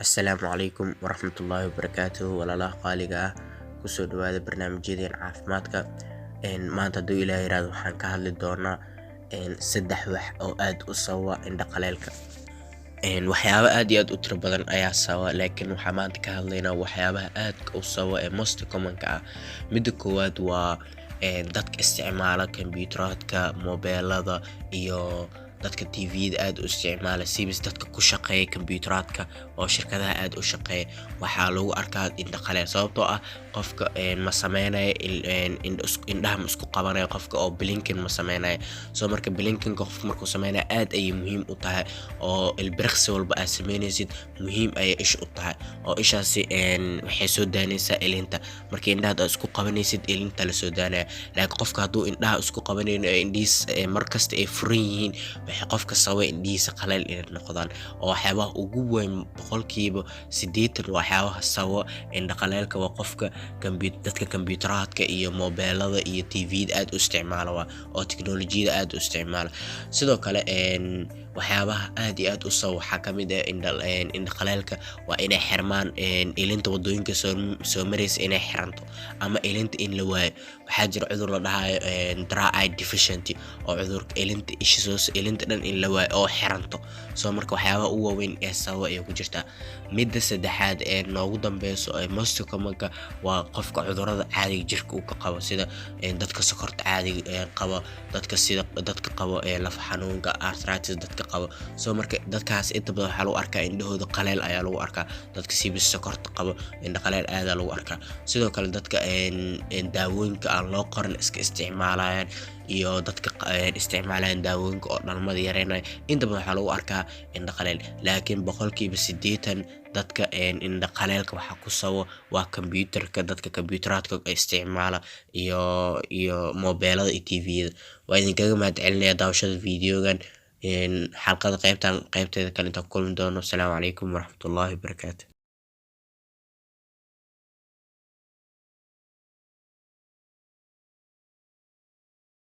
Assalaamu calaykum waraxmatullaahi wabarakaatuh walaalaha qaaliga ah kusoo dhawaada barnaamijyadeen caafimaadka. Maanta hadduu ilaahay yiraahdo waxaan ka hadli doonaa saddex wax oo aad u sababa indho qaleelka. Waxyaabo aad iyo aad u tiro badan ayaa sababa, laakiin waxaan maanta ka hadlaynaa waxyaabaha aadka u sababa ee most common-ka ah. Midda koowaad waa dadka isticmaala kombiyuutarada, mobeelada iyo dadka tvda aad u isticmaala, sibis dadka ku shaqeeya kombiyuutarada oo shirkadaha aad u shaqeeya. Waxaa lagu arkaa indho qaleel sababtoo ah qofka ma sameynayo indhaha ma isku qabanayo, qofka oo blinking ma sameynayo. Soo marka blinking qofka markuu sameynayo aad ayay muhiim u tahay, oo ilbiriqsi walba aad sameynaysid muhiim ayay isha u tahay, oo ishaasi waxay soo daanaysaa ilinta. Marka indhaha aad isku qabanaysid ilinta la soo daanaya, laakiin qofka hadduu indhaha isku qabanaynin oo indhihiis markasta ay furan yihiin waxay qofka sababa indhihiisa qaleel inay noqdaan. Oo waxyaabaha ugu weyn boqolkiiba 80 waxyaabaha sababa indho qaleelka waa qofka dadka kombiyuutarada iyo mobeelada iyo tvda aad u isticmaala oo tiknoolajiyada aad u isticmaala. Sidoo kale waxyaabaha aad iyo aad u sababa waxaa ka mid ah indho qaleelka waa inay xirmaan ilinta wadooyinka soo maraysa inay xiranto ama ilinta in la waayo. Waxaa jira cudur la dhahayo dry eye deficiency oo cudurka ilinta ilinta dhan in la waayo oo xiranto. Soo marka waxyaabaha ugu waaweyn ee sababa ayay ku jirtaa. Midda saddexaad ee noogu dambeyso ee most common-ka waa qofka cudurada caadiga jirka uu ka qabo, sida dadka sokorta caadiga qaba, dadka qaba laf xanuunka arthritis dadka qaba. Soo marka dadkaas inta badan waxaa lagu arkaa indhahooda qaleel ayaa lagu arkaa. Dadka sibis sokorta qaba indho qaleel aad lagu arkaa. Sidoo kale dadka daawooyinka aan loo qorin iska isticmaalayaan iyo dadka isticmaalayaan daawooyinka oo dhalmada yareynaya inta badan waxaa lagu arkaa indho qaleel. Laakiin boqolkiiba 80 dadka indho qaleelka waxaa ku sababa waa kombiyuutarka, dadka kombiyuutarada isticmaala iyo mobeelada iyo tvda. Waa idinkaga mahadcelinayaa daawashada videogan. Xalqada qaybteeda kale intaan ku kulmi doono. Assalaamu calaykum waraxmatullaahi wabarakaatuh.